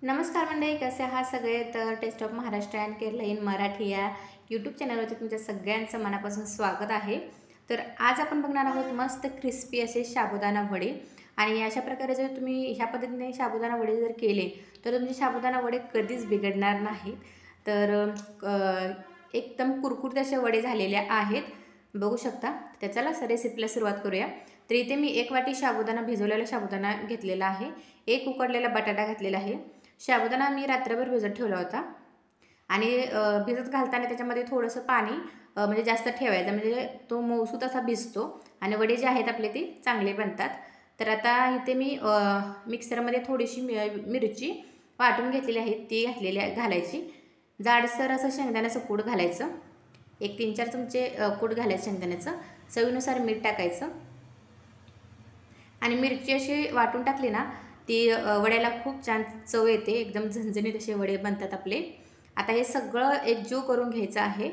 नमस्कार मंडळी, कसे आहात सगळे? तर test of Maharashtra and Kerala in Marathi या यूट्यूब चॅनलवरती तुमच्या सगळ्यांचं मनापासून स्वागत आहे. तर आज आपण बघणार आहोत मस्त क्रिस्पी असे साबुदाणा वडे. आणि अशा प्रकारे जर तुम्ही ह्या पद्धतीने साबुदाणा वडे जर केले तर तुमचे साबुदाणा वडे कधीच बिघडणार नाहीत. तर एकदम कुरकुरीत असे वडे झालेले आहेत, बघू शकता. तर चला रेसिपीला सुरुवात करूया. तर इथे मी 1 वाटी साबुदाणा, भिजवलेला साबुदाणा घेतलेला आहे. 1 उकडलेला बटाटा घातलेला आहे. साबुदाणा मी रात्रभर भिजत ठेवला होता आणि भिजत घालताना त्याच्यामध्ये थोडंसं पाणी म्हणजे जास्त ठेवायचं, म्हणजे तो मऊसूत असा भिजतो आणि वडे जे आहेत आपले ते चांगले बनतात. तर आता इथे मी मिक्सरमध्ये थोडीशी मिरची वाटून घेतलेली आहे, ती घालायची. जाडसर असं शेंगदाण्याचं कूट घालायचं, एक 3-4 चमचे कूट घालायचं शेंगदाण्याचं. चवीनुसार मीठ टाकायचं आणि मिरची अशी वाटून टाकली ना, ती वड्याला खूप छान चव येते, एकदम झणझणीत असे वडे बनतात आपले. आता हे सगळं एकजीव करून घ्यायचं आहे.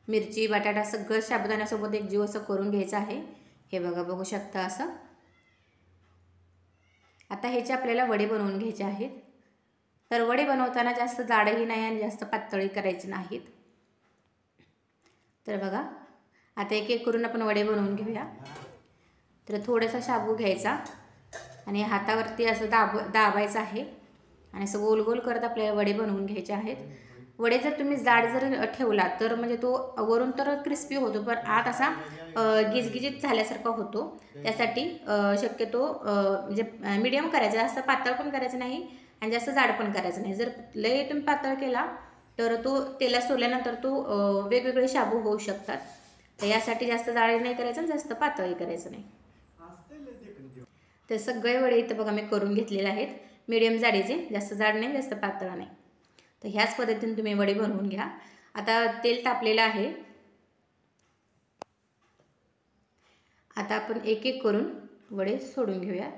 मिरची, बटाटा सगळं साबुदाण्यासोबत एकजीव असं करून घ्यायचं आहे. हे बघा, बघू शकता असं. आता ह्याचे आपल्याला वडे बनवून घ्यायचे आहेत. तर वडे बनवताना जास्त जाडही नाही आणि जास्त पातळही करायचे नाहीत. तर बघा, आता एक एक करून आपण वडे बनवून घेऊया. तर थोडासा शाबू घ्यायचा आणि हातावरती असं दाबायचं आहे आणि असं गोल गोल करत आपल्याला वडे बनवून घ्यायचे आहेत. वडे जर तुम्ही जाड जर ठेवला तर म्हणजे तो वरून तर क्रिस्पी होतो, पण आत असा गिजगिजीत झाल्यासारखा होतो. त्यासाठी शक्यतो म्हणजे मीडियम करायचं, जास्त पातळ पण करायचं नाही आणि जास्त जाड पण करायचं नाही. जर लय तुम्ही पातळ केला तर तो तेलात सोडल्यानंतर तो वेगवेगळे शाबू होऊ शकतात. तर यासाठी जास्त जाड नाही करायचं, जास्त पातळही करायचं नाही. तर सगळे वडे इथं बघा मी करून घेतलेले आहेत, मीडियम जाडीचे, जास्त जाड नाही जास्त पातळ नाही. तर ह्याच पद्धतीने तुम्ही वडे बनवून घ्या. आता तेल तापलेलं आहे. आता आपण एक एक करून वडे सोडून घेऊया.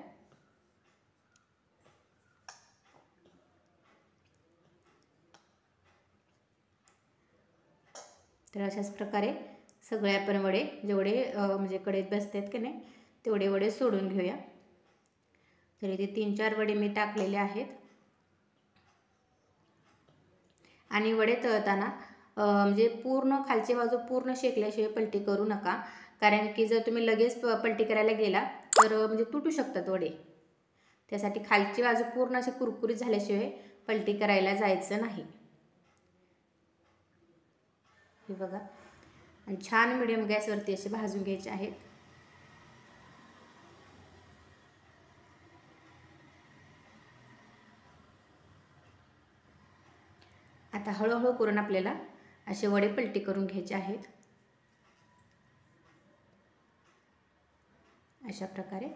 तर अशाच प्रकारे सगळे आपण वडे जेवढे म्हणजे कढईत बसतात की नाही तेवढे वडे सोडून घेऊया. तर इथे 3-4 वडे मी टाकलेले आहेत. आणि वडे तळताना म्हणजे पूर्ण खालची बाजू पूर्ण शेकल्याशिवाय पलटी करू नका, कारण की जर तुम्ही लगेच पलटी करायला गेला तर म्हणजे तुटू शकतात वडे. त्यासाठी खालची बाजू पूर्ण अशी कुरकुरीत झाल्याशिवाय पलटी करायला जायचं नाही. हे बघा, आणि छान मिडियम गॅसवरती असे भाजून घ्यायचे आहेत. आता हळूहळू करून आपल्याला असे वडे पलटी करून घ्यायचे आहेत. अशा प्रकारे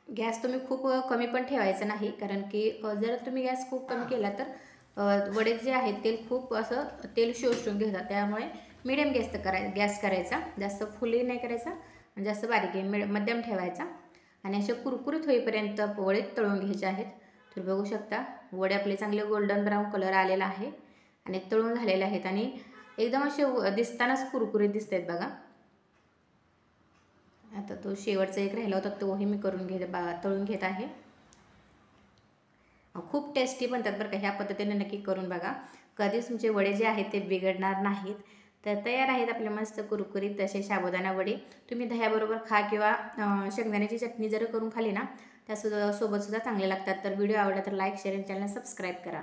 गॅस तुम्ही खूप कमी पण ठेवायचा नाही, कारण की जर तुम्ही गॅस खूप कमी केला तर वडे जे आहेत तेल खूप असं तेल शोषून घेतात. त्यामुळे मिडियम गॅस करायचा, जास्त फुलही नाही करायचा आणि जास्त बारीक मध्यम ठेवायचा. आणि असे कुरकुरीत होईपर्यंत वडे तळून घ्यायचे आहेत. तर बघू शकता वडे आपले चांगले गोल्डन ब्राऊन कलर आलेला आहे आणि तळून झालेले आहेत आणि एकदम असे दिसतानाच कुरकुरीत दिसत आहेत बघा. आता तो शेवटचा एक राहिला होता, तोही मी तळून घेत आहे. खूप टेस्टी बनतात बरं का. ह्या पद्धतीने नक्की करून बघा, कधीच तुमचे वडे जे आहेत ते बिघडणार नाहीत. तर तयार आहेत आपले मस्त कुरकुरीत असे साबुदाणा वडे. तुम्ही दह्याबरोबर खा किंवा शेंगदाण्याची चटणी जर करून खाली ना त्यासोबत सुद्धा चांगले लागतात. तर व्हिडिओ आवडला तर लाईक, शेअर आणि चॅनल सबस्क्राईब करा.